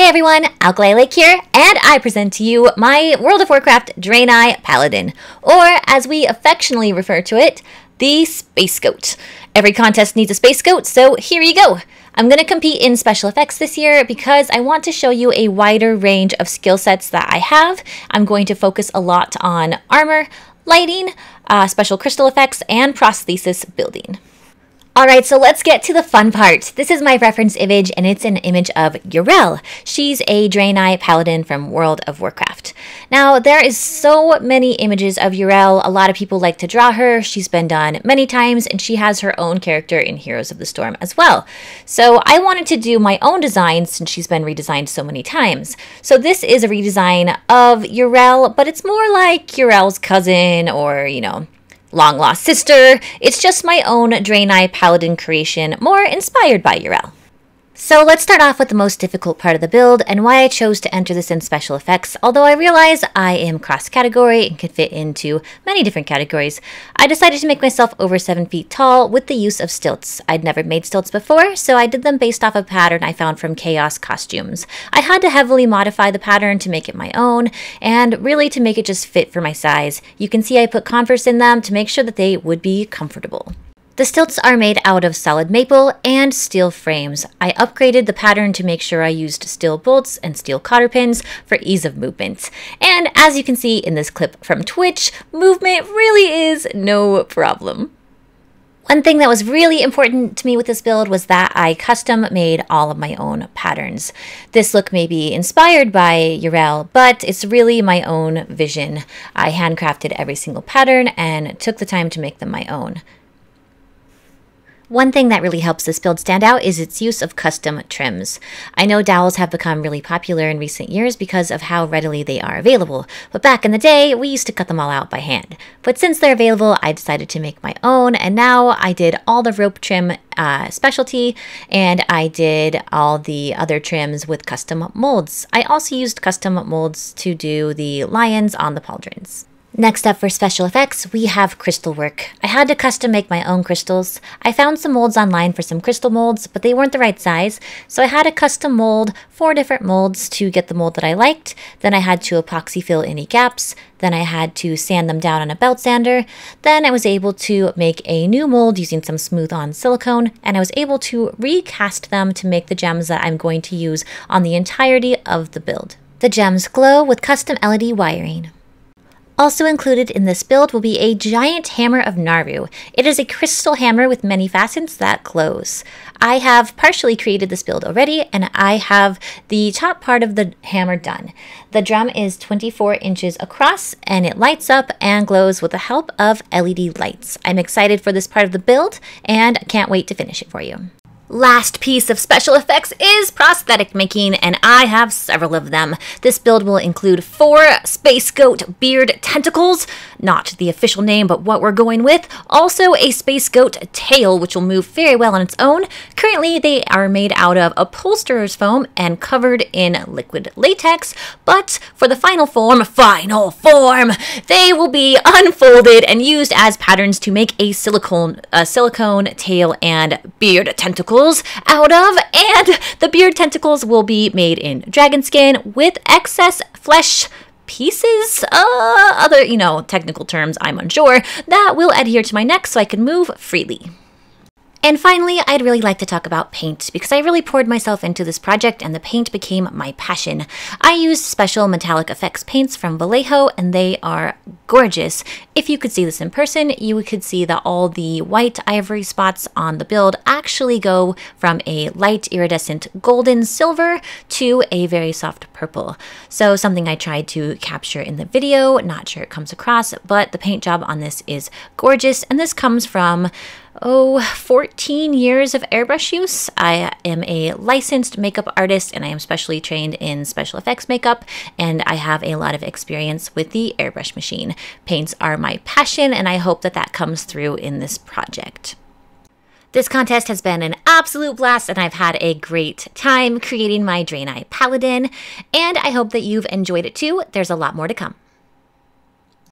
Hey everyone, ALKALI LAYKE here, and I present to you my World of Warcraft Draenei Paladin, or as we affectionately refer to it, the Space Goat. Every contest needs a Space Goat, so here you go. I'm going to compete in special effects this year because I want to show you a wider range of skill sets that I have. I'm going to focus a lot on armor, lighting, special crystal effects, and prosthesis building. Alright, so let's get to the fun part. This is my reference image, and it's an image of Yrel. She's a Draenei Paladin from World of Warcraft. Now, there is so many images of Yrel. A lot of people like to draw her. She's been done many times, and she has her own character in Heroes of the Storm as well. So I wanted to do my own design since she's been redesigned so many times. So this is a redesign of Yrel, but it's more like Yrel's cousin or, long lost sister. It's just my own Draenei Paladin creation, more inspired by Yrel. So let's start off with the most difficult part of the build and why I chose to enter this in special effects. Although I realize I am cross-category and can fit into many different categories, I decided to make myself over 7 feet tall with the use of stilts. I'd never made stilts before, so I did them based off a pattern I found from Chaos Costumes. I had to heavily modify the pattern to make it my own, and really to make it just fit for my size. You can see I put Converse in them to make sure that they would be comfortable. The stilts are made out of solid maple and steel frames. I upgraded the pattern to make sure I used steel bolts and steel cotter pins for ease of movement. And as you can see in this clip from Twitch, movement really is no problem. One thing that was really important to me with this build was that I custom made all of my own patterns. This look may be inspired by Yrel, but it's really my own vision. I handcrafted every single pattern and took the time to make them my own. One thing that really helps this build stand out is its use of custom trims. I know dowels have become really popular in recent years because of how readily they are available, but back in the day, we used to cut them all out by hand. But since they're available, I decided to make my own, and now I did all the rope trim specialty, and I did all the other trims with custom molds. I also used custom molds to do the lions on the pauldrons. Next up for special effects, we have crystal work. I had to custom make my own crystals. I found some molds online for some crystal molds, but they weren't the right size, so I had to custom mold 4 different molds to get the mold that I liked. Then I had to epoxy fill any gaps. Then I had to sand them down on a belt sander. Then I was able to make a new mold using some smooth-on silicone, and I was able to recast them to make the gems that I'm going to use on the entirety of the build. The gems glow with custom LED wiring. Also included in this build will be a giant hammer of Naru. It is a crystal hammer with many facets that glows. I have partially created this build already, and I have the top part of the hammer done. The drum is 24 inches across, and it lights up and glows with the help of LED lights. I'm excited for this part of the build, and can't wait to finish it for you. Last piece of special effects is prosthetic making, and I have several of them. This build will include 4 Space Goat beard tentacles, not the official name, but what we're going with. Also a Space Goat tail, which will move very well on its own. Currently, they are made out of upholsterer's foam and covered in liquid latex, but for the final form, they will be unfolded and used as patterns to make a silicone tail and beard tentacles out of, and the beard tentacles will be made in dragon skin with excess flesh pieces, other, technical terms I'm unsure, that will adhere to my neck so I can move freely. And finally, I'd really like to talk about paint because I really poured myself into this project and the paint became my passion. I used special metallic effects paints from Vallejo, and they are gorgeous. If you could see this in person, you could see that all the white ivory spots on the build actually go from a light iridescent golden silver to a very soft purple. So something I tried to capture in the video, not sure it comes across, but the paint job on this is gorgeous, and this comes from 14 years of airbrush use. I am a licensed makeup artist, and I am specially trained in special effects makeup, and I have a lot of experience with the airbrush machine. Paints are my passion, and I hope that that comes through in this project. This contest has been an absolute blast, and I've had a great time creating my Draenei Paladin, and I hope that you've enjoyed it too. There's a lot more to come.